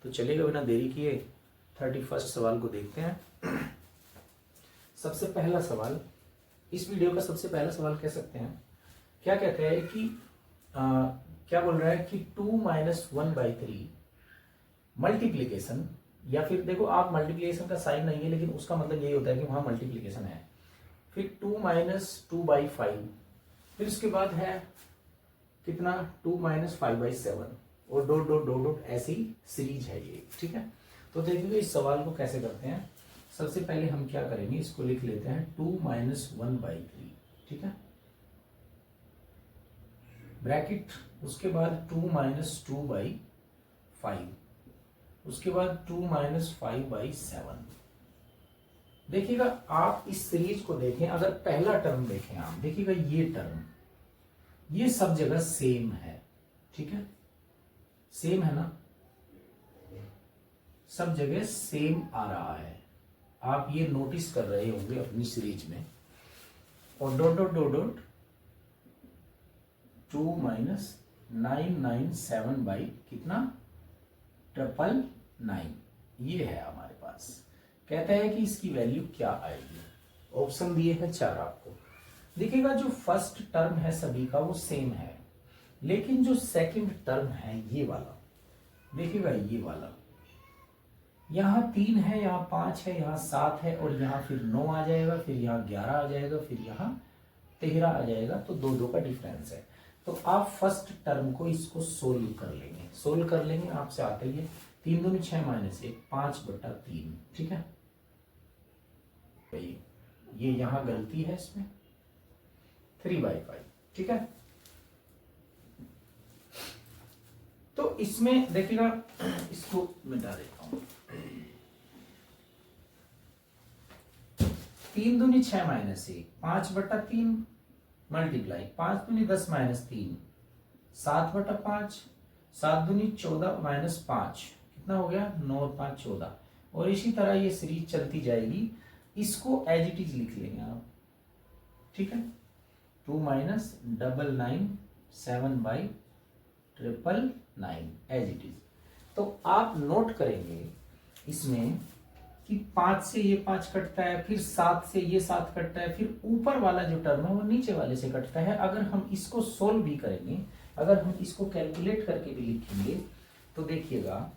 तो चलिएगा बिना देरी किए 31 सवाल को देखते हैं। सबसे पहला सवाल, इस वीडियो का सबसे पहला सवाल कह सकते हैं। क्या कहते हैं कि क्या बोल रहा है कि 2 - 1/3 मल्टीप्लीकेशन, या फिर देखो आप मल्टीप्लीकेशन का साइन नहीं है लेकिन उसका मतलब यही होता है कि वहां मल्टीप्लीकेशन है। फिर 2 - 2/5, फिर उसके बाद है कितना 2 - 5/7 और डॉट डॉट डॉट डॉट ऐसी सीरीज है ये। ठीक है, तो देखिए इस सवाल को कैसे करते हैं। सबसे पहले हम क्या करेंगे, इसको लिख लेते हैं 2 - 1/3। ठीक है, ब्रैकेट, उसके बाद 2 - 2/5, उसके बाद 2 - 5/7। देखिएगा आप इस सीरीज को देखें, अगर पहला टर्म देखें आप देखिएगा ये टर्म, ये सब जगह सेम है। ठीक है, सेम है ना, सब जगह सेम आ रहा है, आप ये नोटिस कर रहे होंगे अपनी सीरीज में। और dot dot dot dot 2 - 997 by कितना 999, ये है हमारे पास। कहता है कि इसकी वैल्यू क्या आएगी। ऑप्शन दिए हैं 4 आपको। देखिएगा जो फर्स्ट टर्म है सभी का वो सेम है, लेकिन जो सेकंड टर्म है ये वाला, देखिएगा ये वाला, यहाँ 3 है, यहाँ 5 है, यहाँ 7 है, और यहाँ फिर 9 आ जाएगा, फिर यहाँ 11 आ जाएगा, फिर यहाँ 13 आ जाएगा। तो 2 का डिफरेंस है। तो आप फर्स्ट टर्म को इसको सोल्व कर लेंगे, सोल्व कर लेंगे, आपसे आता ही है 3 दूनी 6 - 1 5/3। ठीक है, ये यहाँ गलती है, इसमें 3/5। ठीक है, तो इसमें देखिएगा, इसको मिटा देता हूं। 3 दूनी 6 - 1 5/3 मल्टीप्लाई 5 दूनी 10 - 3 7/5, 7 दूनी 14 - 5 कितना हो गया 9 और 5 14। और इसी तरह ये सीरीज चलती जाएगी। इसको एज इट इज लिख लेंगे आप। ठीक है, 2 - 997/999 एज इट इज। तो आप नोट करेंगे इसमें कि 5 से ये 5 कटता है, फिर 7 से ये 7 कटता है, फिर ऊपर वाला जो टर्म है वो नीचे वाले से कटता है। अगर हम इसको सोल्व भी करेंगे, अगर हम इसको कैलकुलेट करके भी लिखेंगे, तो देखिएगा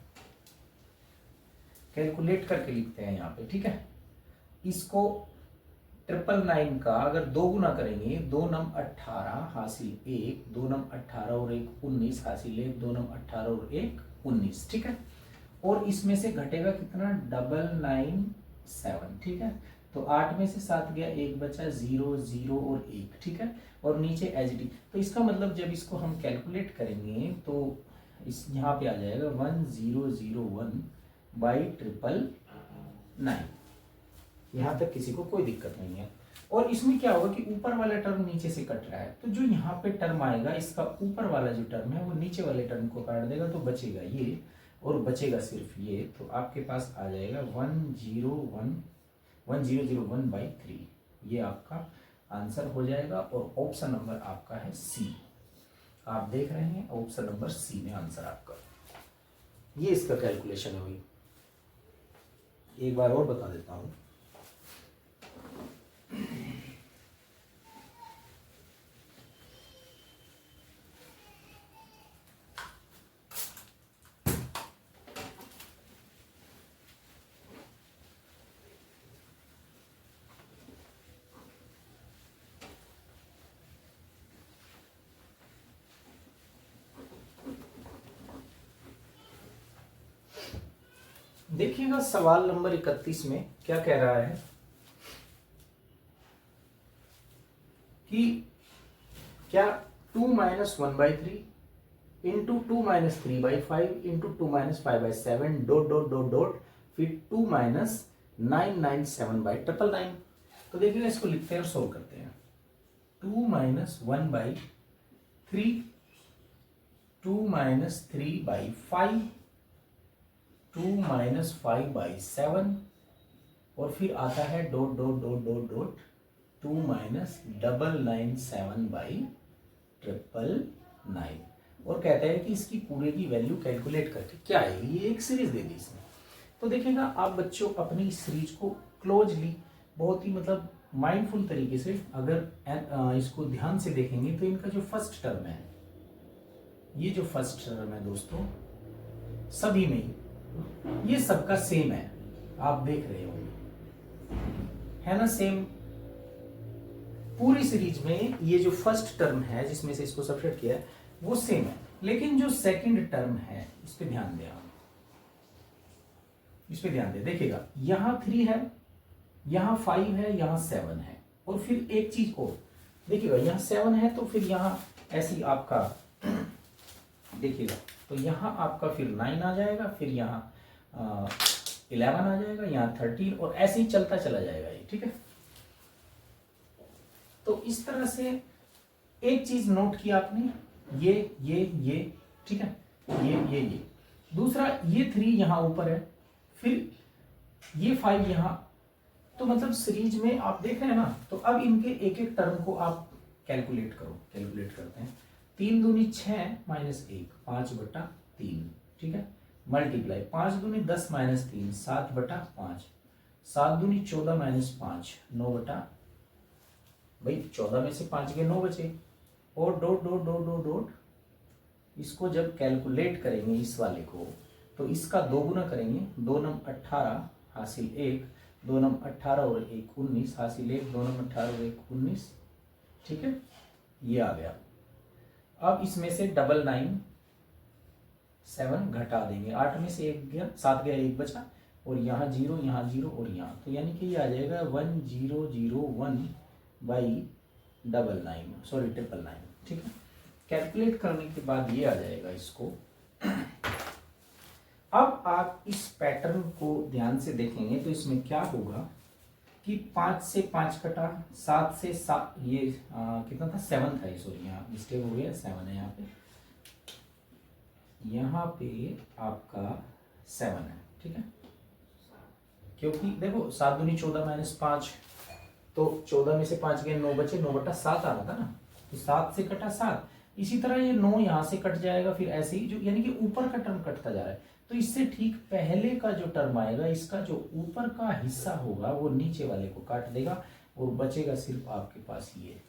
कैलकुलेट करके लिखते हैं यहाँ पे। ठीक है, इसको 999 का अगर 2 गुना करेंगे, 2 9 18 हासिल 1, 2 9 18 और 1 19 हासिल 1, 2 9 18 और 1 19। ठीक है, और इसमें से घटेगा कितना 997। ठीक है, तो 8 में से 7 गया, 1 बचा, 0 0 और 1। ठीक है, और नीचे एज इट इज। तो इसका मतलब जब इसको हम कैलकुलेट करेंगे तो इस यहाँ पे आ जाएगा 1001/999। यहां तक किसी को कोई दिक्कत नहीं है। और इसमें क्या होगा कि ऊपर वाला टर्म नीचे से कट रहा है, तो जो यहाँ पे टर्म आएगा, इसका ऊपर वाला जो टर्म है वो नीचे वाले टर्म को काट देगा, तो बचेगा ये और बचेगा सिर्फ ये। तो आपके पास आ जाएगा 1001/3। ये आपका आंसर हो जाएगा। और ऑप्शन नंबर आपका है सी। आप देख रहे हैं ऑप्शन नंबर सी में आंसर आपका, ये इसका कैलकुलेशन हुई। एक बार और बता देता हूं। देखिएगा सवाल नंबर 31 में क्या कह रहा है कि क्या 2 - 1/3 into 2 - 3/5 into 2 - 5/7 dot dot dot dot फिर 2 - 997/999। तो देखिएगा इसको लिखते हैं और सोल्व करते हैं। 2 - 1/3 2 - 3/5 2 - 5/7 और फिर आता है dot dot dot dot dot 2 - 997/999। और कहता है कि इसकी पूरे की वैल्यू कैलकुलेट करके क्या आएगी। ये एक सीरीज दे दी इसने। तो देखिएगा आप बच्चों अपनी सीरीज को क्लोजली बहुत ही मतलब माइंडफुल तरीके से अगर इसको ध्यान से देखेंगे तो इनका जो फर्स्ट टर्म है, ये जो फर्स्ट टर्म है दोस्तों सभी में ये सबका सेम है, आप देख रहे होंगे है ना, सेम पूरी सीरीज में ये जो फर्स्ट टर्म है जिसमें से इसको सब्ट्रैक्ट किया है वो सेम है। लेकिन जो सेकंड टर्म है इस पे ध्यान दें आप, इस पे ध्यान दें, देखिएगा यहां 3 है, यहां 5 है, यहां 7 है, और फिर एक चीज और देखिएगा यहां 7 है तो फिर यहां ऐसी आपका देखिएगा तो यहां आपका फिर 9 आ जाएगा, फिर यहां 11 आ जाएगा, यहां 13 और ऐसे ही चलता चला जाएगा ये, ठीक है। तो इस तरह से एक चीज नोट किया आपने, ये ठीक है, ये दूसरा ये 3 यहां ऊपर है, फिर ये 5 यहां, तो मतलब सीरीज में आप देख रहे हैं ना। तो अब इनके एक एक टर्म को आप कैलकुलेट करो, कैलकुलेट करते हैं। 3 दूनी 6 माइनस 1 5/3, ठीक है, मल्टीप्लाई 5 दूनी 10 माइनस 3 7/5, 7 दूनी 14 माइनस 5 9 भाई 14 में से 5 के 9 बचे, और dot dot dot dot dot, इसको जब कैलकुलेट करेंगे इस वाले को तो इसका 2 गुना करेंगे, 2 नम 18 हासिल 1, 2 नम 18 और 1 19 हासिल 1, 2 नम 18 और 1 19, ठीक है, ये आ गया। अब इसमें से 9 7 घटा देंगे, 8 में से 1 गया, 7 गया 1 बचा, और यहाँ 0 यहाँ 0 और यहाँ, तो यानी कि ये आ जाएगा 1001/999, सॉरी 999, ठीक है। कैलकुलेट करने के बाद ये आ जाएगा इसको। अब आप इस पैटर्न को ध्यान से देखेंगे तो इसमें क्या होगा कि 5 से 5 कटा, 7 से 7, ये कितना था 7 था, सॉरी यहाँ मिस्टेक हो गया, 7 है यहाँ पे आपका 7 है, ठीक है, क्योंकि देखो 7 दूनी 14 माइनस 5, तो 14 में से 5 गए 9 बचे, 9/7 आ रहा था ना, तो 7 से कटा 7, इसी तरह ये 9 यहां से कट जाएगा, फिर ऐसे ही जो यानी कि ऊपर का टर्म कटता जा रहा है, तो इससे ठीक पहले का जो टर्म आएगा इसका जो ऊपर का हिस्सा होगा वो नीचे वाले को काट देगा, और बचेगा सिर्फ आपके पास ये,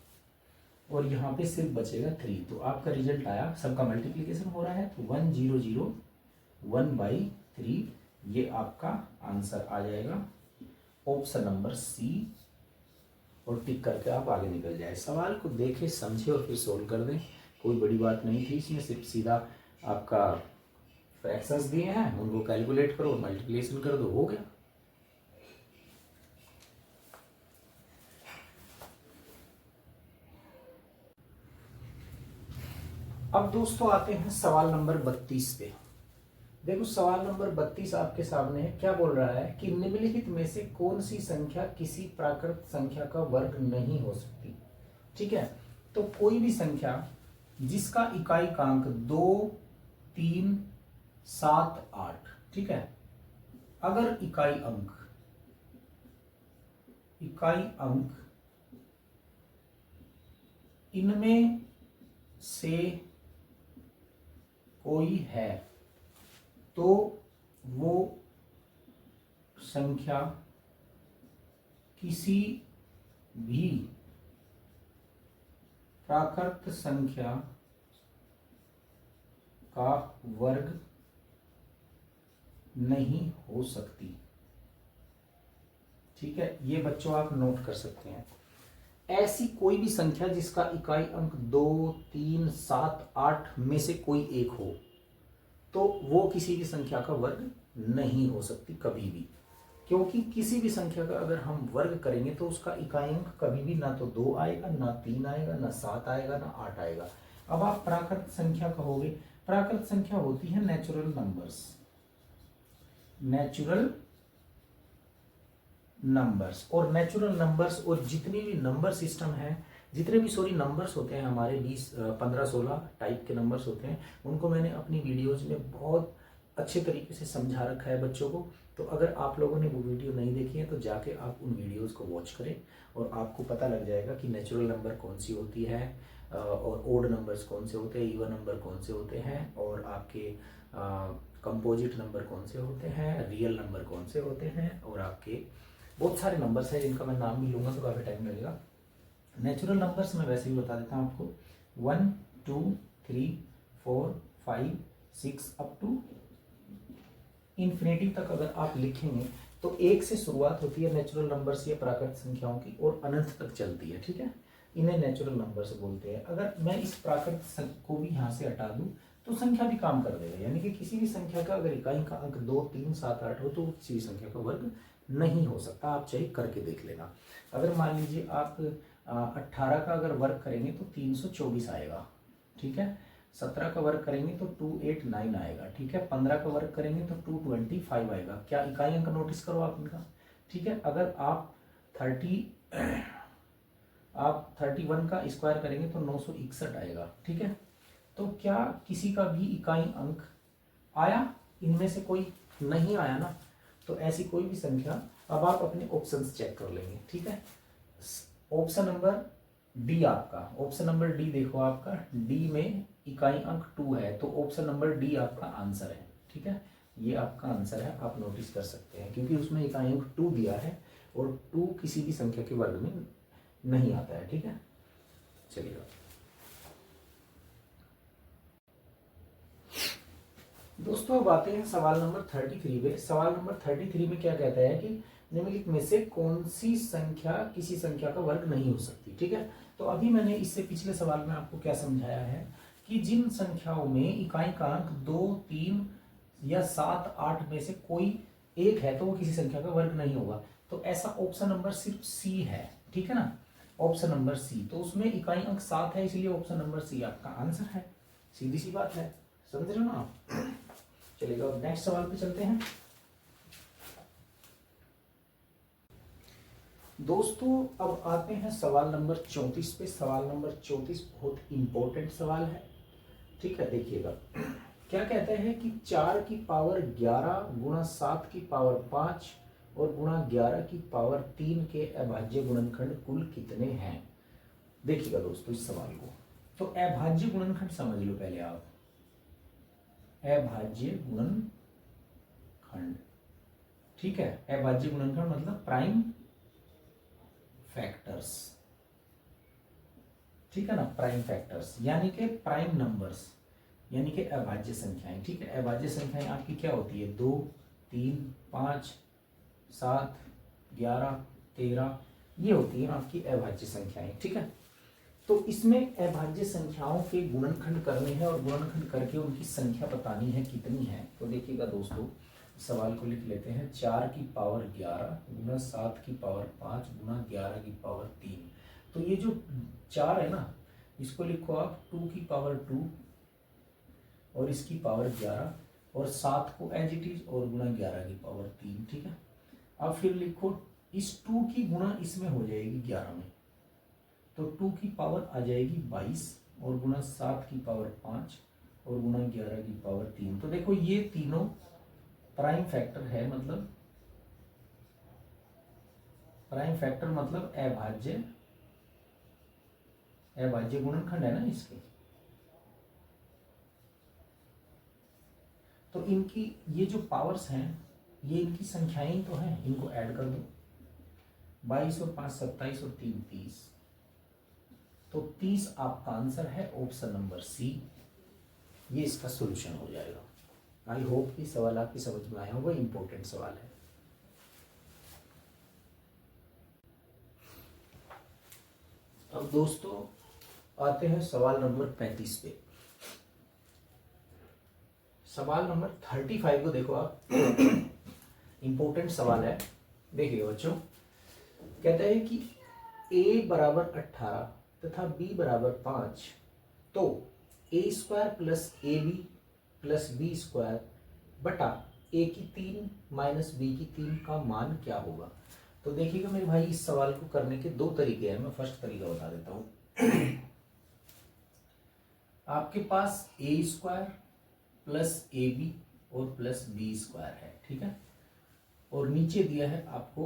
और यहाँ पे सिर्फ बचेगा 3। तो आपका रिजल्ट आया, सबका मल्टीप्लीकेशन हो रहा है, तो 1001/3 ये आपका आंसर आ जाएगा, ऑप्शन नंबर सी, और टिक करके आप आगे निकल जाए। सवाल को देखें, समझे और फिर सोल्व कर दें, कोई बड़ी बात नहीं थी इसमें, सिर्फ सीधा आपका फ्रैक्शंस दिए हैं उनको कैलकुलेट करो, मल्टीप्लिकेशन कर दो, हो गया। अब दोस्तों आते हैं सवाल नंबर 32 पे। देखो सवाल नंबर 32 आपके सामने है, क्या बोल रहा है कि निम्नलिखित में से कौन सी संख्या किसी प्राकृत संख्या का वर्ग नहीं हो सकती, ठीक है। तो कोई भी संख्या जिसका इकाई कांक 2 3 7 8, ठीक है, अगर इकाई अंक इनमें से कोई है तो वो संख्या किसी भी प्राकृत संख्या का वर्ग नहीं हो सकती, ठीक है। ये बच्चों आप नोट कर सकते हैं, ऐसी कोई भी संख्या जिसका इकाई अंक 2 3 7 8 में से कोई एक हो तो वो किसी भी संख्या का वर्ग नहीं हो सकती कभी भी, क्योंकि किसी भी संख्या का अगर हम वर्ग करेंगे तो उसका इकाई अंक कभी भी ना तो 2 आएगा, ना 3 आएगा, ना 7 आएगा, ना 8 आएगा। अब आप प्राकृत संख्या कहोगे, प्राकृत संख्या होती है नेचुरल नंबर्स, और नेचुरल नंबर्स और जितनी भी नंबर सिस्टम है, जितने भी नंबर्स होते हैं हमारे 20 15 16 टाइप के नंबर्स होते हैं, उनको मैंने अपनी वीडियोज में बहुत अच्छे तरीके से समझा रखा है बच्चों को। तो अगर आप लोगों ने वो वीडियो नहीं देखी है तो जाके आप उन वीडियोस को वॉच करें और आपको पता लग जाएगा कि नेचुरल नंबर कौन सी होती है, और ओड नंबर्स कौन से होते हैं, इवन नंबर कौन से होते हैं, और आपके कंपोजिट नंबर कौन से होते हैं, रियल नंबर कौन से होते हैं, और आपके बहुत सारे नंबर्स हैं जिनका मैं नाम भी लूँगा तो काफ़ी टाइम लगेगा। नेचुरल नंबर्स मैं वैसे ही बता देता हूँ आपको, 1 2 3 4 5 6 अप टू इन्फिनिटी तक अगर आप लिखेंगे तो एक से शुरुआत होती है नेचुरल नंबर्स या प्राकृत संख्याओं की और अनंत तक चलती है, ठीक है। इन्हें नेचुरल नंबर्स बोलते हैं। अगर मैं इस प्राकृत को भी यहाँ से हटा दूं तो संख्या भी काम कर देगा, यानी कि किसी भी संख्या का अगर इकाई का अंक 2 3 7 8 हो तो किसी भी संख्या का वर्ग नहीं हो सकता। आप चाहे करके देख लेना। अगर मान लीजिए आप 18 का अगर वर्ग करेंगे तो 324 आएगा, ठीक है। 17 का वर्ग करेंगे तो 289 आएगा, ठीक है। 15 का वर्ग करेंगे तो 225 आएगा। क्या इकाई अंक नोटिस करो आप इनका, ठीक है। अगर आप 31 का स्क्वायर करेंगे तो 961 आएगा, ठीक है। तो क्या किसी का भी इकाई अंक आया? इनमें से कोई नहीं आया ना, तो ऐसी कोई भी संख्या, अब आप अपने ऑप्शंस चेक कर लेंगे, ठीक है। ऑप्शन नंबर डी आपका, ऑप्शन नंबर डी देखो आपका, डी में इकाई अंक 2 है, तो ऑप्शन नंबर डी आपका आंसर है, ठीक है। ये आपका आंसर है, आप नोटिस कर सकते हैं, क्योंकि उसमें इकाई अंक 2 दिया है और 2 किसी भी संख्या के वर्ग में नहीं आता है, ठीक है। चलिए दोस्तों, अब आते हैं सवाल नंबर 33 पे। सवाल नंबर 33 में क्या कहता है कि निम्नलिखित में से कौन सी संख्या किसी संख्या का वर्ग नहीं हो सकती, ठीक है। तो अभी मैंने इससे पिछले सवाल में आपको क्या समझाया है कि जिन संख्याओं में इकाई का अंक 2 3 या 7 8 में से कोई एक है तो वो किसी संख्या का वर्ग नहीं होगा। तो ऐसा ऑप्शन नंबर सिर्फ सी है, ठीक है ना, ऑप्शन नंबर सी। तो उसमें इकाई अंक 7 है, इसलिए ऑप्शन नंबर सी आपका आंसर है। सीधी सी बात है, समझ रहे हो ना आप। चलिए अब नेक्स्ट सवाल पे चलते हैं। दोस्तों अब आते हैं सवाल नंबर 34 पे। सवाल नंबर 34 बहुत इंपॉर्टेंट सवाल है, ठीक है। देखिएगा क्या कहते हैं कि 4 की पावर 11 गुणा 7 की पावर 5 और गुणा 11 की पावर 3 के अभाज्य गुणनखंड कुल कितने हैं। देखिएगा दोस्तों इस सवाल को, तो अभाज्य गुणनखंड समझ लो पहले आप। अभाज्य गुणनखंड, ठीक है। अभाज्य गुणनखंड मतलब प्राइम फैक्टर्स, ठीक है ना, प्राइम फैक्टर्स यानी कि प्राइम नंबर्स, यानी कि अभाज्य संख्याएं, ठीक है। अभाज्य संख्याएं आपकी क्या होती है, 2 3 5 7 11 13, ये होती है आपकी अभाज्य संख्याएं, ठीक है। तो इसमें अभाज्य संख्याओं के गुणनखंड करने हैं और गुणनखंड करके उनकी संख्या बतानी है कितनी है। तो देखिएगा दोस्तों सवाल को लिख लेते हैं। 4 की पावर 11 गुना 7 की पावर 5 गुना 11 की पावर 3। तो ये जो 4 है ना, इसको लिखो आप 2 की पावर 2 और इसकी पावर 11 और 7 को एज इट इज और गुना 11 की पावर 3, ठीक है। अब फिर लिखो इस 2 की गुणा इसमें हो जाएगी 11 में, तो 2 की पावर आ जाएगी 22 और गुना 7 की पावर 5 और गुना 11 की पावर 3। तो देखो ये तीनों प्राइम फैक्टर है, मतलब प्राइम फैक्टर मतलब अभाज्य गुणनखंड है ना इसके। तो इनकी ये जो पावर्स हैं ये इनकी संख्याएं तो हैं, इनको ऐड कर दो। 22 और 5 27 और 3 30, तो 30 आपका आंसर है, ऑप्शन नंबर सी। ये इसका सॉल्यूशन हो जाएगा। आई होप कि सवाल आपकी समझ में आया होगा, इंपॉर्टेंट सवाल है। अब दोस्तों आते हैं सवाल नंबर 35 पे। सवाल नंबर 35 को देखो आप, इंपॉर्टेंट सवाल है। देखिए बच्चों, कहता है कि a बराबर 18 तथा b बराबर 5, तो a square plus A B plus B square बटा a की 3 माइनस b की 3 का मान क्या होगा। तो देखिएगा मेरे भाई, इस सवाल को करने के दो तरीके हैं। मैं फर्स्ट तरीका बता देता हूं। आपके पास a square plus A B और प्लस बी स्क्वायर है, ठीक है। और नीचे दिया है आपको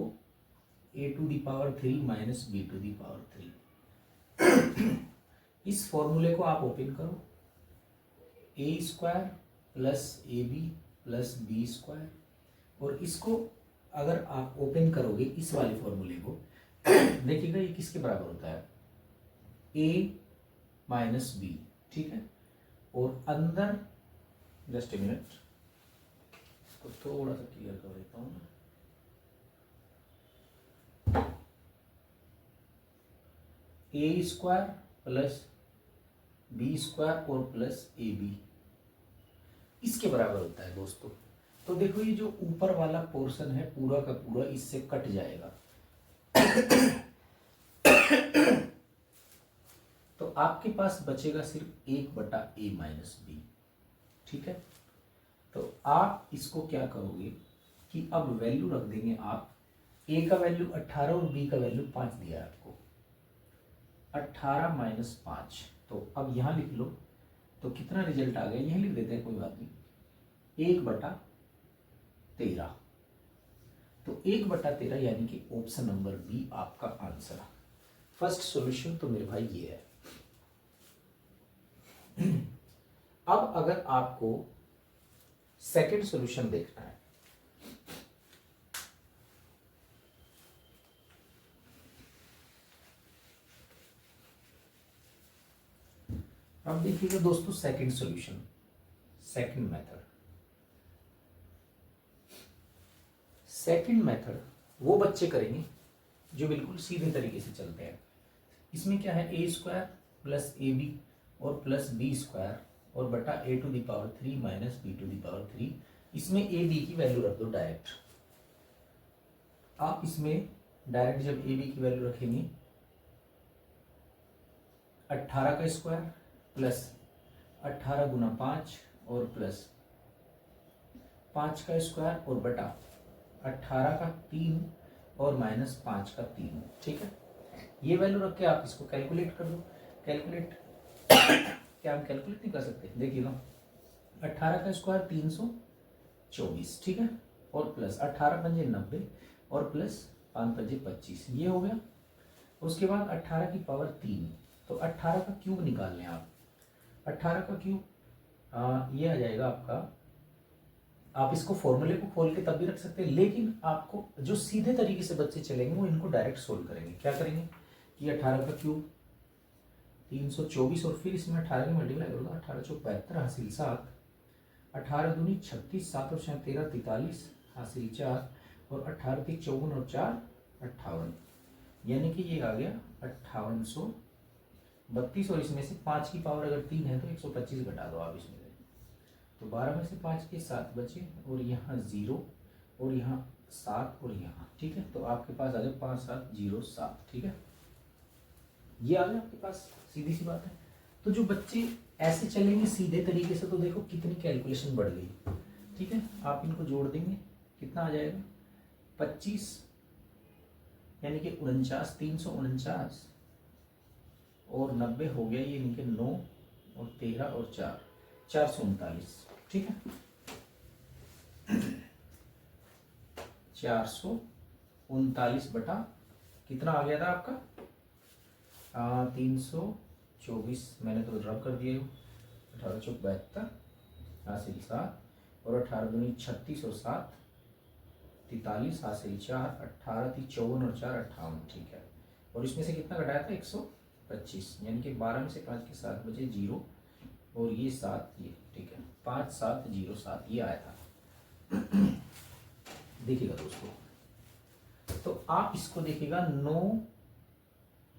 a to the power 3 minus b to the power 3। इस फॉर्मूले को आप ओपन करो, A square plus A B plus B square, और इसको अगर आप ओपन करोगे इस वाले फॉर्मूले को, देखिएगा ये किसके बराबर होता है, ए माइनस बी, ठीक है। और अंदर जस्ट ए मिनट, इसको थोड़ा सा क्लियर कर देता हूं। ए स्क्वायर प्लस बी स्क्वायर और प्लस ए बी इसके बराबर होता है दोस्तों। तो देखो ये जो ऊपर वाला पोर्शन है पूरा का पूरा इससे कट जाएगा। तो आपके पास बचेगा सिर्फ 1/a माइनस बी, ठीक है। तो आप इसको क्या करोगे कि अब वैल्यू रख देंगे आप, a का वैल्यू 18 और b का वैल्यू 5 दिया है आपको, 18 माइनस 5, तो अब यहां लिख लो। तो कितना रिजल्ट आ गया यहां लिख देते हैं, कोई बात नहीं, 1/13। तो 1/13 यानी कि ऑप्शन नंबर बी आपका आंसर। फर्स्ट सॉल्यूशन तो मेरे भाई ये है। अब अगर आपको सेकंड सॉल्यूशन देखना है, अब देखिएगा दोस्तों second solution, second method. Second method वो बच्चे करेंगे जो बिल्कुल सीधे तरीके से चलते हैं। इसमें क्या है, a square plus A B और प्लस बी स्क्वायर और बटा a to the power 3 minus b to the power 3। इसमें a b की वैल्यू रख दो डायरेक्ट। आप इसमें डायरेक्ट जब a b की वैल्यू रखेंगे, 18 का स्क्वायर प्लस 18 गुना 5 और प्लस 5 का स्क्वायर और बटा 18 का 3 और माइनस 5 का 3, ठीक है। ये वैल्यू रख के आप इसको कैलकुलेट कर दो। कैलकुलेट क्या हम कैलकुलेट नहीं कर सकते, देखिएगा 18 का स्क्वायर 324, ठीक है, और प्लस 18 पंजे 90 और प्लस 5 पंजे 25, ये हो गया। उसके बाद 18 की पावर 3, तो 18 का क्यूब निकाल लें आप। 18 का क्यूब ये आ जाएगा आपका, आप इसको फॉर्मूले को खोल के तब भी रख सकते हैं, लेकिन आपको जो सीधे तरीके से बच्चे चलेंगे वो इनको डायरेक्ट सोल्व करेंगे। क्या करेंगे कि 18 का क्यूब 324 और फिर इसमें 18 की मल्टीप्लाई करोगे, 18 चौक 72 हासिल 7, 18 दूनी 36, 7 और 6 13 43 हासिल 4 और 18 3 54 और 4 58, यानी कि ये आ गया 5832। और इसमें से 5 की पावर अगर 3 है तो 125 घटा दो आप इसमें से, तो 12 में से 5 के 7 बचे और यहाँ 0 और यहाँ 7 और यहाँ, ठीक है। तो आपके पास आ गया 5707, ठीक है। ये आ गया आपके पास, सीधी सी बात है। तो जो बच्चे ऐसे चलेंगे सीधे तरीके से, तो देखो कितनी कैलकुलेशन बढ़ गई, ठीक है। आप इनको जोड़ देंगे, कितना आ जाएगा 25 यानी कि 49, 349 और 90 हो गया, ये नीचे 9 और 13 और 4 439, ठीक है। 439 बटा कितना आ गया था आपका 324, मैंने तो ड्रॉप कर दिया, 18 चौक 72 हासिल 7 और 18 दूनी 36 और 7 43 हासिल 4, 18 थी 54 और 4 58, ठीक है। और इसमें से कितना घटाया था 125, यानी कि 12 में से 5 के 7 बचे 0 और ये 7, ये ठीक है 5707 ये आया था। देखिएगा दोस्तों, तो आप इसको देखिएगा 9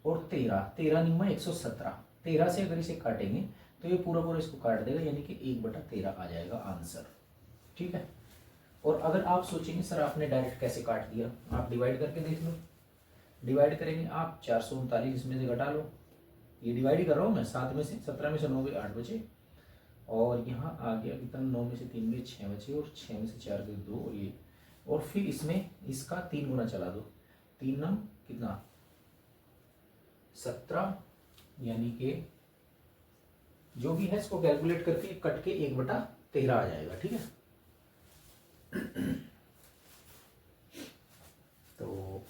और 13, 13 निम्मा 117, 13 से अगर इसे काटेंगे तो ये पूरा पूरा इसको काट देगा, यानी कि 1/13 आ जाएगा आंसर, ठीक है। और अगर आप सोचेंगे सर आपने डायरेक्ट कैसे काट दिया, आप डिवाइड करके देख लो। डिवाइड करेंगे आप 439 इसमें से घटा लो, ये डिवाइड ही कर रहा हूँ मैं, 7 में से 17 में से 9 गए 8 बचे और यहाँ आ गया कितना 9 में से 3 गए 6 बचे और 6 में से 4 गए 2 और ये, और फिर इसमें इसका 3 गुना चला दो, 3 नम कितना 17, यानी कि जो भी है इसको कैलकुलेट करके कट के 1/13 आ जाएगा, ठीक है। तो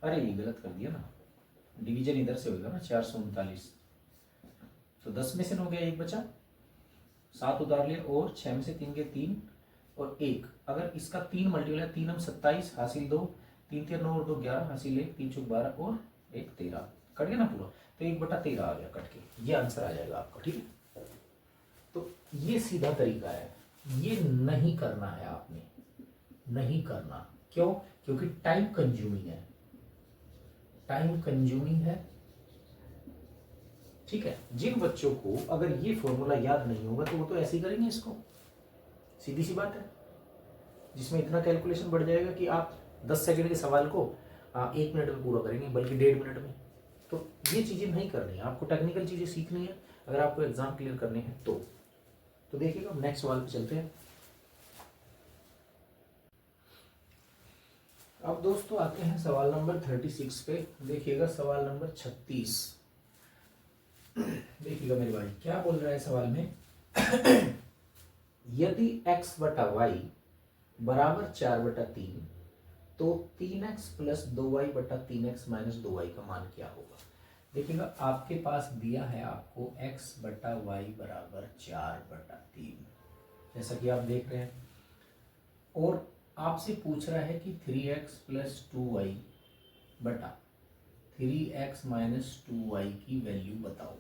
अरे ये गलत कर दिया ना, डिवीजन इधर से होगा ना, 439, तो 10 में से 9 गया, एक बचा, 7 उतार लिया, और 6 में से 3 गए 3 और 1, अगर इसका 3 मल्टीप्लाई, 3 हम 27 हासिल 2, 3 3 9 और 2 11 हासिल 1, 3 चौक 12 और 1 13, कट गया ना पूरा, तो 1/13 आ गया कट के, ये आंसर आ जाएगा आपका। ठीक है, तो ये सीधा तरीका है, ये नहीं करना है आपने, नहीं करना। क्यों? क्योंकि टाइम कंज्यूमिंग है, टाइम कंज्यूमिंग है। ठीक है, जिन बच्चों को अगर ये फॉर्मूला याद नहीं होगा तो वो तो ऐसे ही करेंगे इसको, सीधी सी बात है, जिसमें इतना कैलकुलेशन बढ़ जाएगा कि आप 10 सेकंड के सवाल को 1 मिनट में पूरा करेंगे, बल्कि 1.5 मिनट में। तो ये चीजें नहीं करनी है आपको, टेक्निकल चीजें सीखनी है अगर आपको एग्जाम क्लियर करने हैं तो देखिएगा नेक्स्ट सवाल पे चलते हैं। अब दोस्तों आते हैं सवाल नंबर 36 पे। देखिएगा सवाल नंबर 36, देखिएगा मेरे भाई क्या बोल रहा है सवाल में। यदि x बटा वाई बराबर 4/3 तो 3x प्लस 2y बटा 3x माइनस 2y का मान क्या होगा। देखिएगा आपके पास दिया है आपको x बटा वाई बराबर 4/3, जैसा कि आप देख रहे हैं, और आपसे पूछ रहा है कि 3x प्लस 2y बटा 3x माइनस 2y की वैल्यू बताओ।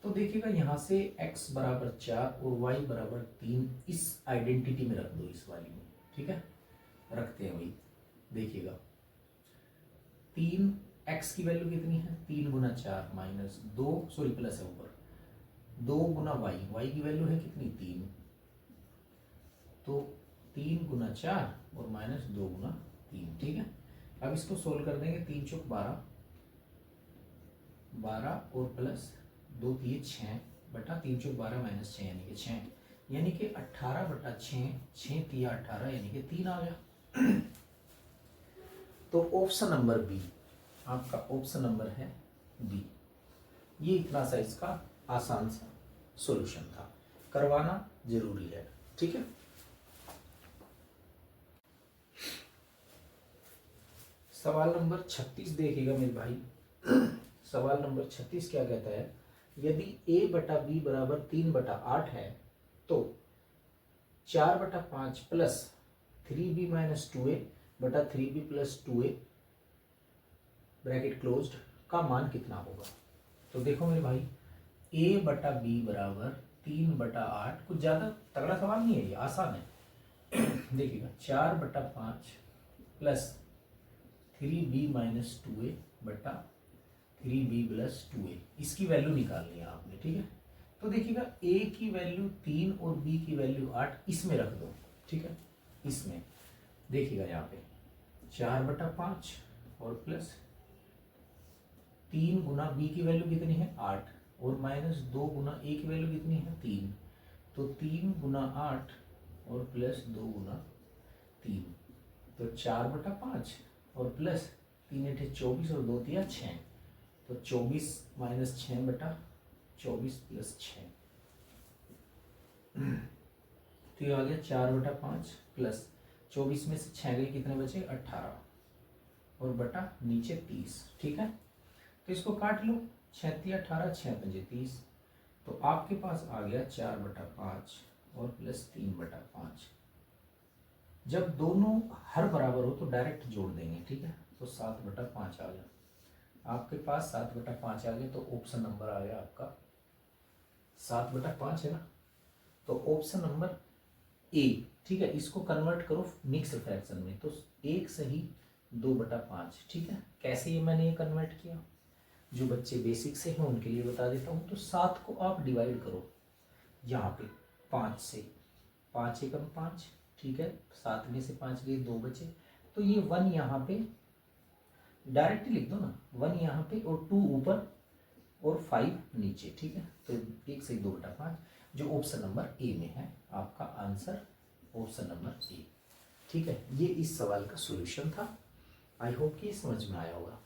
तो देखिएगा यहाँ से x बराबर 4 और y बराबर 3 इस आइडेंटिटी में रख दो, इस वाली में। ठीक है, रखते हैं वही। देखिएगा 3x की वैल्यू कितनी है, 3 गुना 4 माइनस 2, सॉरी प्लस है ऊपर, 2 गुना y की वैल्यू है कितनी 3, तो 3 गुना 4 और माइनस 2 गुना 3। ठीक है, अब इसको सोल्व कर देंगे, 3 चौक 12 और प्लस 2 3 6 बटा 3 चौक 12 माइनस 6 यानी कि 6, यानी कि 18/6, 6 3 18 यानी कि 3 आ गया। तो ऑप्शन नंबर बी, आपका ऑप्शन नंबर है बी। ये इतना सा इसका आसान सा सॉल्यूशन था, करवाना जरूरी है। ठीक है, सवाल नंबर 36 देखिएगा मेरे भाई। सवाल नंबर 36 क्या कहता है, यदि a बटा बी बराबर 3/8 है तो 4/5 प्लस 3b माइनस 2a बटा 3b plus 2a bracket closed का मान कितना होगा। तो देखो मेरे भाई, a बटा बी बराबर 3/8, कुछ ज्यादा तगड़ा सवाल नहीं है, ये आसान है। देखिएगा 4/5 प्लस 3b माइनस 2a बटा 3b प्लस 2a, इसकी वैल्यू निकालनी है आपने। ठीक है, तो देखिएगा a की वैल्यू 3 और b की वैल्यू 8 इसमें रख दो। ठीक है, इसमें देखिएगा यहाँ पे 4/5 और प्लस 3 गुना b की वैल्यू कितनी है 8 और माइनस 2 गुना a की वैल्यू कितनी है 3, तो 3 गुना 8 और प्लस 2 गुना 3, तो 4/5 और प्लस 3 8 24 और 2 3 6, तो 24 माइनस 6 बटा 24 प्लस 6, तो ये आ गया 4/5 प्लस 24 में से 6 गए, कितने बचे 18 और बटा नीचे 30। ठीक है, तो इसको काट लो, 6 3 18 6 5 30, तो आपके पास आ गया 4/5 और प्लस 3/5। जब दोनों हर बराबर हो तो डायरेक्ट जोड़ देंगे। ठीक है, तो 7/5 आ गया आपके पास, 7/5 आ गया, तो ऑप्शन नंबर आ गया आपका 7/5 है ना, तो ऑप्शन नंबर ए। ठीक है, इसको कन्वर्ट करो मिक्स फ्रैक्शन में, तो 1 सही 2/5। ठीक है, कैसे ये मैंने ये कन्वर्ट किया, जो बच्चे बेसिक से हैं उनके लिए बता देता हूँ। तो 7 को आप डिवाइड करो यहाँ पे 5 से, 5 एकम 5। ठीक है, 7 में से 5 गए, 2 बचे, तो ये 1 यहाँ पे डायरेक्ट लिख दो ना, 1 यहाँ पे और 2 ऊपर और 5 नीचे। ठीक है, तो 1 से 2/5 जो ऑप्शन नंबर ए में है, आपका आंसर ऑप्शन नंबर ए। ठीक है, ये इस सवाल का सॉल्यूशन था। आई होप कि समझ में आया होगा।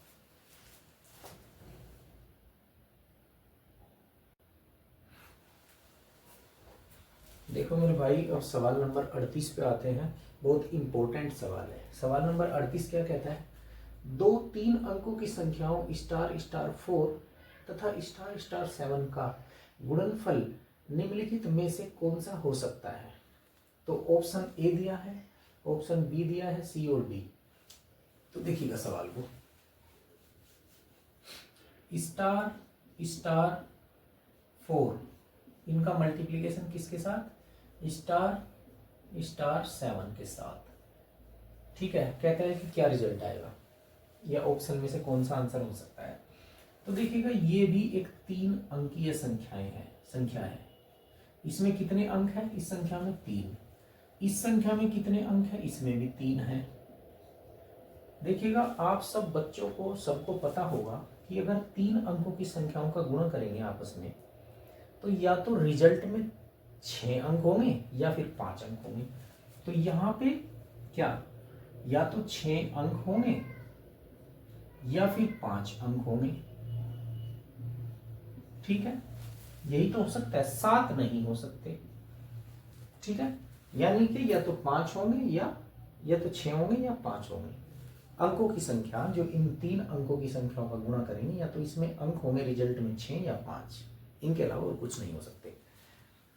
देखो मेरे भाई, अब सवाल नंबर 38 पे आते हैं। बहुत इंपॉर्टेंट सवाल है। सवाल नंबर 38 क्या कहता है, दो 3 अंकों की संख्याओं स्टार स्टार 4 तथा स्टार स्टार 7 का गुणनफल निम्नलिखित में से कौन सा हो सकता है? तो ऑप्शन ए दिया है, ऑप्शन बी दिया है, सी और डी। तो देखिएगा सवाल को, स्टार स्टार 4 इनका मल्टीप्लिकेशन किसके साथ? स्टार स्टार 7 के साथ। ठीक है, कहता है कि क्या रिजल्ट आएगा या ऑप्शन में से कौन सा आंसर हो सकता है। तो देखिएगा ये भी एक 3 अंकीय संख्या है। इसमें कितने अंक हैं? इस संख्या में 3। इस संख्या में कितने अंक हैं? इसमें भी 3 हैं। देखिएगा आप सब बच्चों को सबको पता होगा कि अगर 3 अंकों की संख्याओं का गुणा करेंगे आपस में तो या तो रिजल्ट में 6 अंक होंगे या फिर 5 अंक होंगे। तो यहां पे क्या, या तो 6 अंक होंगे या फिर 5 अंक होंगे। ठीक है, यही तो हो सकता है, 7 नहीं हो सकते। ठीक है, यानी कि या तो 5 होंगे या तो 6 होंगे या 5 होंगे। अंकों की संख्या जो इन 3 अंकों की संख्याओं का गुणा करेंगे या तो इसमें अंक होंगे रिजल्ट में 6 या 5, इनके अलावा और कुछ नहीं हो सकते।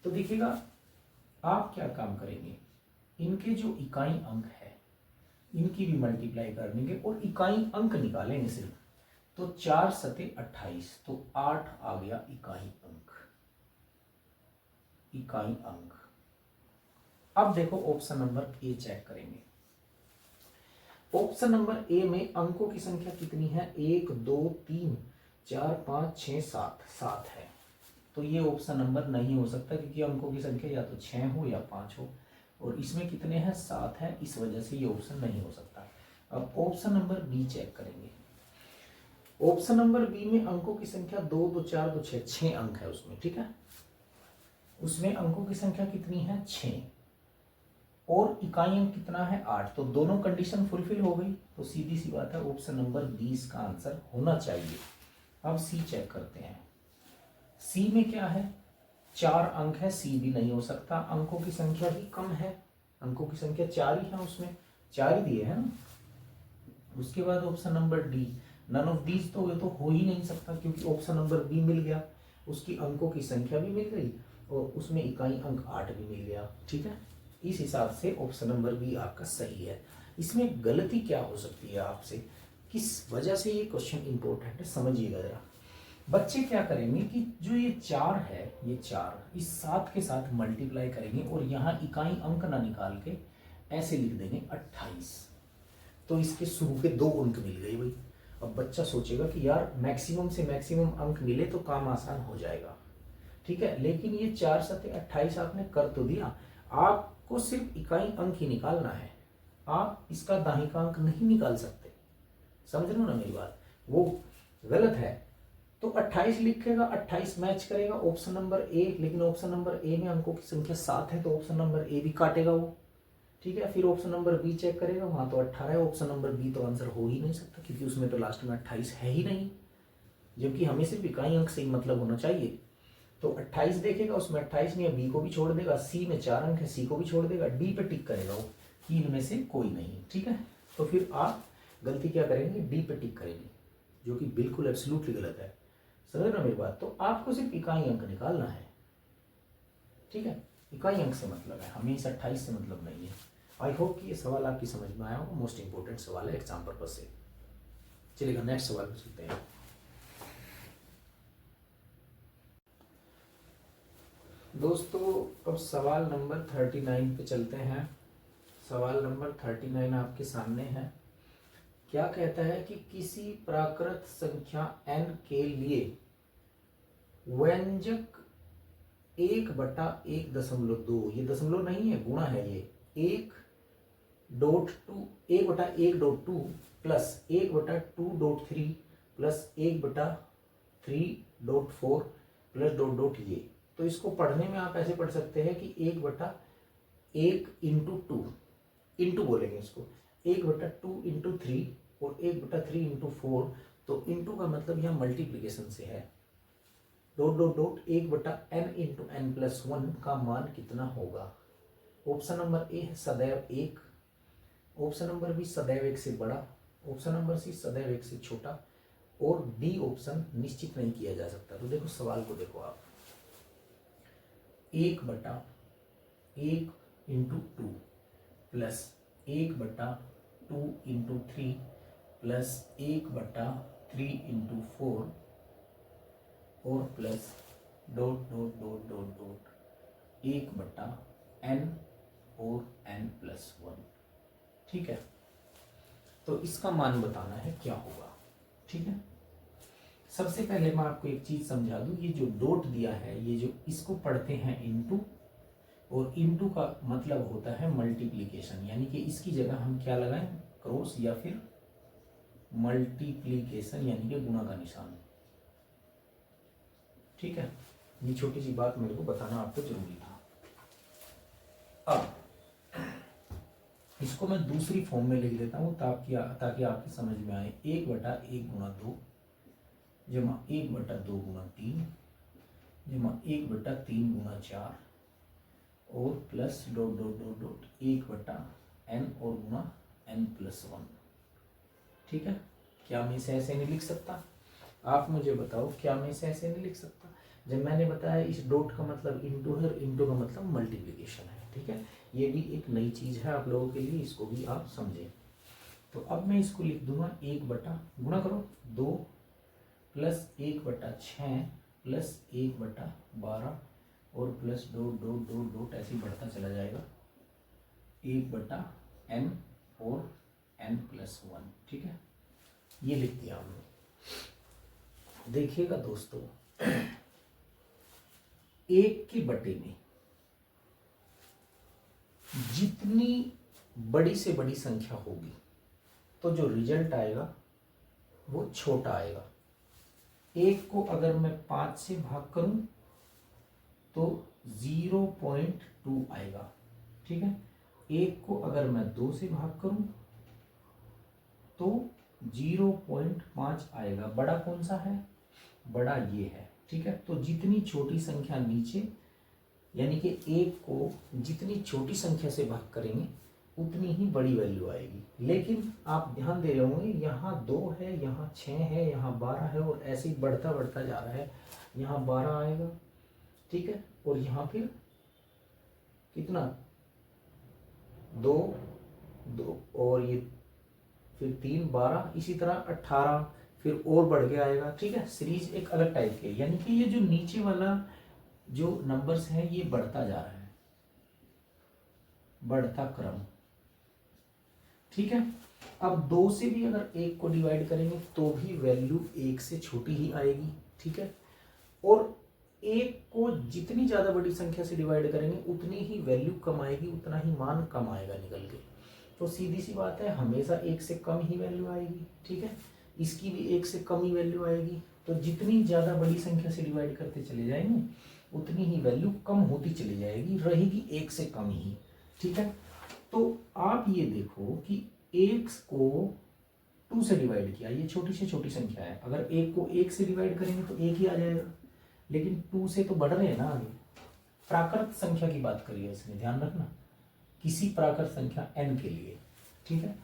तो देखिएगा आप क्या काम करेंगे, इनके जो इकाई अंक है इनकी भी मल्टीप्लाई कर देंगे और इकाई अंक निकालेंगे सिर्फ। तो 4 सते 28, तो 8 आ गया इकाई अंक। अब देखो ऑप्शन नंबर ए चेक करेंगे। ऑप्शन नंबर ए में अंकों की संख्या कितनी है? 1 2 3 4 5 6 7, 7 है। तो ये ऑप्शन नंबर नहीं हो सकता क्योंकि अंकों की संख्या या तो 6 हो या 5 हो, और इसमें कितने हैं? 7 है, इस वजह से ये ऑप्शन नहीं हो सकता। अब ऑप्शन नंबर बी चेक करेंगे। ऑप्शन नंबर बी में अंकों की संख्या 2 2 4 2 6, 6 अंक है उसमें। ठीक है, उसमें अंकों की संख्या कितनी है? 6, और इकाई अंक कितना है? 8। तो दोनों कंडीशन फुलफिल हो गई, तो सीधी सी बात है ऑप्शन नंबर 20 का आंसर होना चाहिए। अब सी चेक करते हैं। सी में क्या है? 4 अंक है, सी भी नहीं हो सकता। अंकों की संख्या भी कम है, अंकों की संख्या 4 ही है, उसमें 4 ही दिए हैं ना। उसके बाद option number D, none of these, तो ये तो हो ही नहीं सकता क्योंकि ऑप्शन नंबर बी मिल गया, उसकी अंकों की संख्या भी मिल गई और उसमें इकाई अंक 8 भी मिल गया। ठीक है, इस हिसाब से ऑप्शन नंबर बी आपका सही है। इसमें गलती क्या हो सकती है आपसे, किस वजह से ये क्वेश्चन इंपॉर्टेंट है, समझिएगा जरा। बच्चे क्या करेंगे कि जो ये 4 है, ये 4 इस 7 के साथ मल्टीप्लाई करेंगे और यहाँ इकाई अंक ना निकाल के ऐसे लिख देंगे 28। तो इसके शुरू के 2 अंक मिल गए भाई। अब बच्चा सोचेगा कि यार मैक्सिमम से मैक्सिमम अंक मिले तो काम आसान हो जाएगा। ठीक है, लेकिन ये 4 सते 28 आपने कर तो दिया, आपको सिर्फ इकाई अंक ही निकालना है, आप इसका दाहिकांक नहीं निकाल सकते। समझ रहे हो ना मेरी बात, वो गलत है। तो 28 लिखेगा, 28 मैच करेगा ऑप्शन नंबर ए, लेकिन ऑप्शन नंबर ए में अंकों की संख्या 7 है तो ऑप्शन नंबर ए भी काटेगा वो। ठीक है, फिर ऑप्शन नंबर बी चेक करेगा, वहां तो 18 है, ऑप्शन नंबर बी तो आंसर हो ही नहीं सकता क्योंकि उसमें तो लास्ट में 28 है ही नहीं, जबकि हमें सिर्फ इकाई अंक से ही मतलब होना चाहिए। तो 28 देखेगा, उसमें 28 नहीं है, बी को भी छोड़ देगा, सी में 4 अंक है, सी को भी छोड़ देगा, डी पे टिक करेगा वो कि इनमें से कोई नहीं। ठीक है, तो फिर आप गलती क्या करेंगे? डी पे टिक करेंगे, जो कि बिल्कुल एब्सोल्युटली गलत है। समझ ना मेरी बात। तो आपको सिर्फ इकाई अंक निकालना है। ठीक है, इकाई अंक से मतलब है, हमें इस 28 से मतलब नहीं है। आई होप कि ये सवाल आपकी समझ में आया होगा, मोस्ट इंपोर्टेंट सवाल है एग्जाम पर्पज से। चलिएगा नेक्स्ट सवाल पे चलते हैं। दोस्तों अब सवाल नंबर 39 पे चलते हैं। सवाल नंबर 39 आपके सामने है। क्या कहता है कि किसी प्राकृत संख्या n के लिए व्यंजक 1/1.2, ये दशमलव नहीं है, गुणा है, ये 1/1.2 plus 1/2.3 plus 1/3.4 plus dot dot ये। तो इसको पढ़ने में आप ऐसे पढ़ सकते हैं कि 1/1 इंटू 2 इंटू बोलेंगे इसको, 1/2 इंटू 3 और 1/3 इंटू 4। तो इंटू का मतलब यहाँ मल्टीप्लीकेशन से है, dot dot dot 1/n into n plus 1 का मान कितना होगा। ऑप्शन नंबर ए है सदैव 1, ऑप्शन नंबर बी सदैव 1 से बड़ा, ऑप्शन नंबर सी सदैव एक से छोटा, और डी ऑप्शन निश्चित नहीं किया जा सकता। तो देखो सवाल को देखो आप, 1/1 into 2 plus 1/2 into 3 plus 1/3 into 4 और plus dot dot dot dot dot 1/n और n+1। ठीक है, तो इसका मान बताना है क्या होगा। ठीक है, सबसे पहले मैं आपको एक चीज समझा दूं, ये जो डॉट दिया है, ये जो इसको पढ़ते हैं इनटू, और इनटू का मतलब होता है मल्टीप्लीकेशन, यानी कि इसकी जगह हम क्या लगाएं, क्रॉस या फिर मल्टीप्लीकेशन यानी कि गुणा का निशान। ठीक है, ये छोटी सी बात मेरे को बताना आपको जरूरी था। अब इसको मैं दूसरी फॉर्म में लिख देता हूं ताकि आपकी समझ में आए। 1/1 गुणा 2 जमा 1/2 गुणा 3 जमा 1/3 गुणा 4 और plus dot dot dot dot 1/n और गुणा n+1। ठीक है, क्या मैं इसे ऐसे नहीं लिख सकता? आप मुझे बताओ, क्या मैं इसे ऐसे नहीं लिख सकता? जब मैंने बताया इस डॉट का मतलब इंटू है, इंटू का मतलब मल्टीप्लिकेशन है। ठीक है, ये भी एक नई चीज है आप लोगों के लिए, इसको भी आप समझें। तो अब मैं इसको लिख दूंगा 1/गुणा करो 2 प्लस 1/6 प्लस 1/12 और plus dot dot dot dot ऐसे ही बढ़ता चला जाएगा 1/n और n+1। ठीक है, ये लिख दिया हमने। देखिएगा दोस्तों, 1 के बटे में जितनी बड़ी से बड़ी संख्या होगी तो जो रिजल्ट आएगा वो छोटा आएगा। 1 को अगर मैं 5 से भाग करूं तो 0.2 आएगा। ठीक है, 1 को अगर मैं 2 से भाग करूं तो 0.5 आएगा। बड़ा कौन सा है? बड़ा ये है। ठीक है, तो जितनी छोटी संख्या नीचे, यानी कि 1 को जितनी छोटी संख्या से भाग करेंगे उतनी ही बड़ी वैल्यू आएगी। लेकिन आप ध्यान दे रहे होंगे, यहाँ 2 है, यहाँ 6 है, यहाँ 12 है, और ऐसे ही बढ़ता बढ़ता जा रहा है। यहाँ 12 आएगा, ठीक है, और यहाँ फिर कितना 2 और ये फिर 3 12, इसी तरह 18 फिर और बढ़ के आएगा। ठीक है, सीरीज एक अलग टाइप के, यानी कि ये जो नीचे वाला जो नंबर्स है ये बढ़ता जा रहा है, बढ़ता क्रम। ठीक है, अब 2 से भी अगर 1 को डिवाइड करेंगे तो भी वैल्यू 1 से छोटी ही आएगी। ठीक है, और 1 को जितनी ज्यादा बड़ी संख्या से डिवाइड करेंगे उतनी ही वैल्यू कम आएगी, उतना ही मान कम आएगा निकल के। तो सीधी सी बात है, हमेशा 1 से कम ही वैल्यू आएगी। ठीक है, इसकी भी 1 से कम ही वैल्यू आएगी। तो जितनी ज्यादा बड़ी संख्या से डिवाइड करते चले जाएंगे उतनी ही वैल्यू कम होती चली जाएगी, रहेगी 1 से कम ही। ठीक है, तो आप ये देखो कि 1 को 2 से डिवाइड किया, ये छोटी से छोटी संख्या है, अगर 1 को 1 से डिवाइड करेंगे तो 1 ही आ जाएगा, लेकिन 2 से तो बढ़ रहे हैं ना आगे। प्राकृत संख्या की बात करिए, इसमें ध्यान रखना, किसी प्राकृत संख्या n के लिए। ठीक है,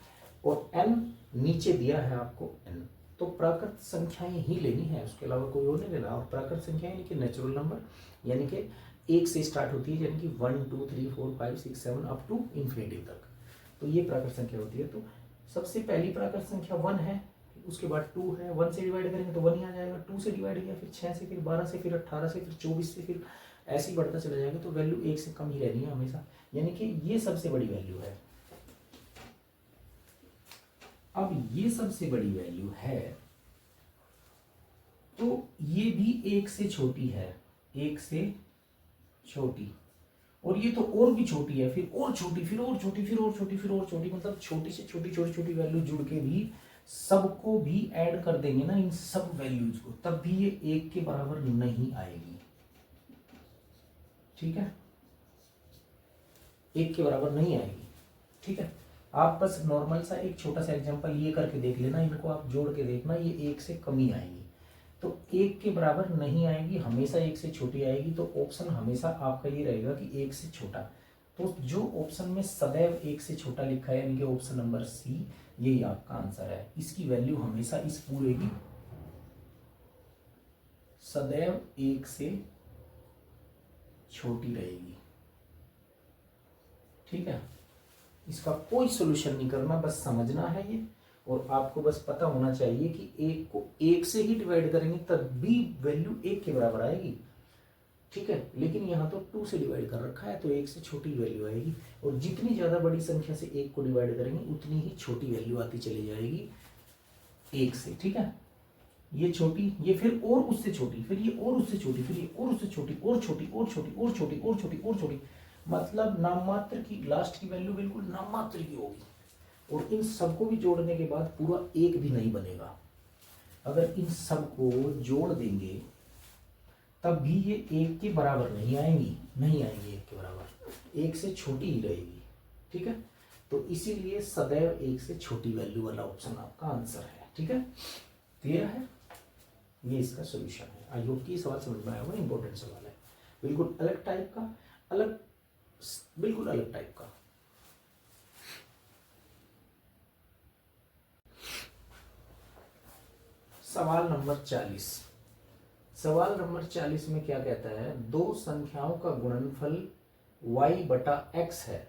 और n नीचे दिया है आपको n, तो प्राकृत संख्याएं ही लेनी है, उसके अलावा कोई और नहीं लेना। और प्राकृत संख्या यानी कि नेचुरल नंबर, यानी कि 1 से स्टार्ट होती है, यानी कि 1 2 3 4 5 6 7 अप टू इन्फिनिटी तक, तो ये प्राकृत संख्या होती है। तो सबसे पहली प्राकृत संख्या 1 है, उसके बाद 2 है, 1 से डिवाइड करेंगे तो 1 ही आ जाएगा, 2 से डिवाइड किया, फिर 6 से, फिर 12 से, फिर 18 से, फिर 24 से, फिर ऐसे ही बढ़ता चला जाएगा। तो वैल्यू 1 से कम ही रहनी है हमेशा, यानी कि ये सबसे बड़ी वैल्यू है। अब ये सबसे बड़ी वैल्यू है तो ये भी 1 से छोटी है, 1 से छोटी, और ये तो और भी छोटी है, फिर और छोटी, फिर और छोटी, फिर और छोटी, फिर और छोटी, मतलब छोटी से छोटी छोटी छोटी वैल्यू जुड़ के भी सबको भी ऐड कर देंगे ना, इन सब वैल्यूज को, तब भी ये 1 के बराबर नहीं आएगी। ठीक है, 1 के बराबर नहीं आएगी। ठीक है, आप बस नॉर्मल सा एक छोटा सा एग्जांपल ये करके देख लेना, इनको आप जोड़ के देखना, ये 1 से कम ही आएगी। तो 1 के बराबर नहीं आएगी, हमेशा 1 से छोटी आएगी। तो ऑप्शन हमेशा आपका ये रहेगा कि 1 से छोटा। तो जो ऑप्शन में सदैव 1 से छोटा लिखा है, यानी कि ऑप्शन नंबर सी यही आपका आंसर है। इसकी वैल्यू हमेशा इस पूरे की सदैव 1 से छोटी रहेगी। ठीक है, इसका कोई सॉल्यूशन नहीं करना, बस समझना है ये, और आपको बस पता होना चाहिए कि 1 को 1 से ही डिवाइड करेंगे तब भी वैल्यू 1 के बराबर आएगी। ठीक है, लेकिन यहाँ तो 2 से डिवाइड कर रखा है तो 1 से छोटी वैल्यू आएगी, और जितनी ज्यादा बड़ी संख्या से 1 को डिवाइड करेंगे उतनी ही छोटी वैल्यू आती चली जाएगी 1 से। ठीक है, ये छोटी, ये फिर और उससे छोटी, फिर ये और उससे छोटी, फिर ये और उससे छोटी, और छोटी, और छोटी, और छोटी, और छोटी, और छोटी, मतलब नाममात्र की लास्ट की वैल्यू बिल्कुल नाममात्र की होगी, और इन सबको भी जोड़ने के बाद पूरा 1 भी नहीं बनेगा। अगर इन सबको जोड़ देंगे तब भी ये 1 के बराबर नहीं आएंगी, नहीं आएंगी 1 के बराबर, 1 से छोटी ही रहेगी। ठीक है, तो इसीलिए सदैव 1 से छोटी वैल्यू वाला ऑप्शन आपका आंसर है। ठीक है, क्लियर है, ये इसका सॉल्यूशन है। आई होप कि सवाल समझ में आया होगा, इंपॉर्टेंट सवाल है, बिल्कुल अलग टाइप का, बिल्कुल अलग टाइप का। सवाल नंबर 40। सवाल नंबर 40 में क्या कहता है, दो संख्याओं का गुणनफल y बटा x है,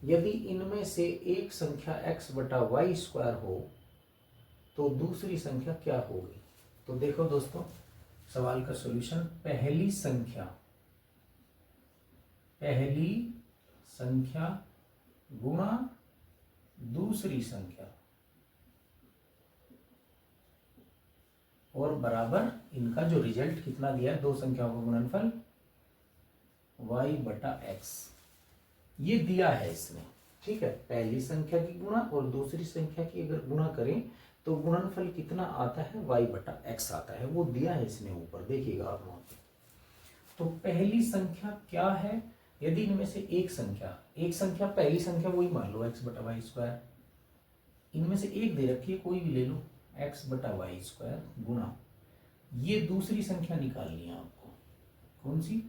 यदि इनमें से एक संख्या x बटा वाई स्क्वायर हो तो दूसरी संख्या क्या होगी। तो देखो दोस्तों, सवाल का सॉल्यूशन, पहली संख्या गुणा दूसरी संख्या और बराबर इनका जो रिजल्ट कितना दिया है, दो संख्याओं का गुणनफल y बटा x, ये दिया है इसने। ठीक है, पहली संख्या की गुणा और दूसरी संख्या की अगर गुणा करें तो गुणनफल कितना आता है, y बटा x आता है, वो दिया है इसने ऊपर, देखिएगा आप वहां पे। तो पहली संख्या क्या है, यदि इनमें से एक संख्या पहली संख्या वही मान लो x बटा वाई स्क्वायर, इनमें से एक दे रखी है, कोई भी ले लो, x बटा वाई स्क्वायर गुणा ये दूसरी संख्या निकालनी है आपको, कौन सी,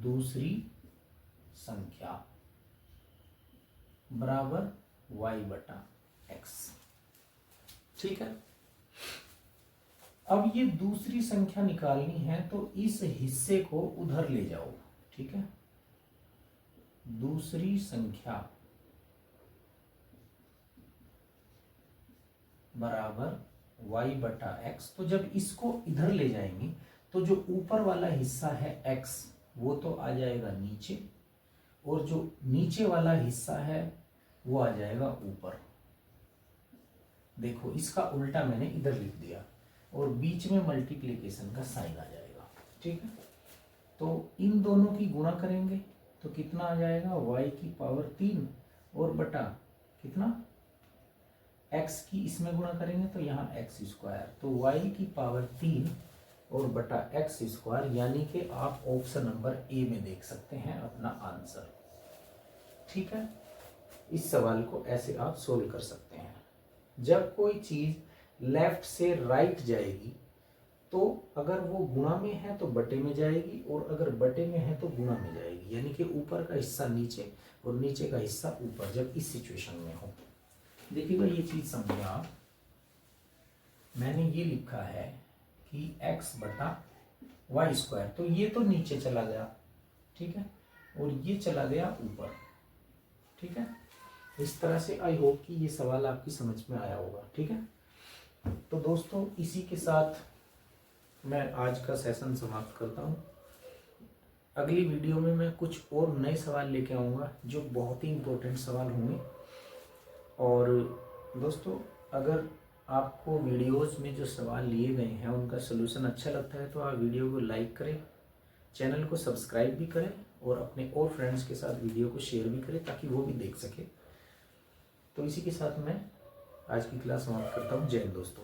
दूसरी संख्या बराबर y बटा x। ठीक है, अब ये दूसरी संख्या निकालनी है तो इस हिस्से को उधर ले जाओ। ठीक है, दूसरी संख्या बराबर y बटा x, तो जब इसको इधर ले जाएंगे तो जो ऊपर वाला हिस्सा है x वो तो आ जाएगा नीचे, और जो नीचे वाला हिस्सा है वो आ जाएगा ऊपर। देखो, इसका उल्टा मैंने इधर लिख दिया और बीच में मल्टीप्लिकेशन का साइन आ जाएगा। ठीक है, तो इन दोनों की गुणा करेंगे तो कितना आ जाएगा, y की पावर 3 और बटा कितना, x की इसमें गुणा करेंगे तो यहाँ x स्क्वायर, तो y की पावर 3 और बटा x स्क्वायर, यानी कि आप ऑप्शन नंबर ए में देख सकते हैं अपना आंसर। ठीक है, इस सवाल को ऐसे आप सोल्व कर सकते हैं। जब कोई चीज लेफ्ट से राइट जाएगी तो अगर वो गुणा में है तो बटे में जाएगी, और अगर बटे में है तो गुणा में जाएगी, यानी कि ऊपर का हिस्सा नीचे और नीचे का हिस्सा ऊपर, जब इस सिचुएशन में हो। देखिएगा, ये चीज समझिए आप, मैंने ये लिखा है कि x बटा वाई स्क्वायर, तो ये तो नीचे चला गया, ठीक है, और ये चला गया ऊपर। ठीक है, इस तरह से आई होप कि ये सवाल आपकी समझ में आया होगा। ठीक है, तो दोस्तों इसी के साथ मैं आज का सेशन समाप्त करता हूँ। अगली वीडियो में मैं कुछ और नए सवाल लेके आऊँगा जो बहुत ही इम्पोर्टेंट सवाल होंगे। और दोस्तों, अगर आपको वीडियोस में जो सवाल लिए गए हैं उनका सलूशन अच्छा लगता है तो आप वीडियो को लाइक करें, चैनल को सब्सक्राइब भी करें और अपने और फ्रेंड्स के साथ वीडियो को शेयर भी करें ताकि वो भी देख सके। तो इसी के साथ मैं आज की क्लास समाप्त करता हूँ। जय हिंद दोस्तों।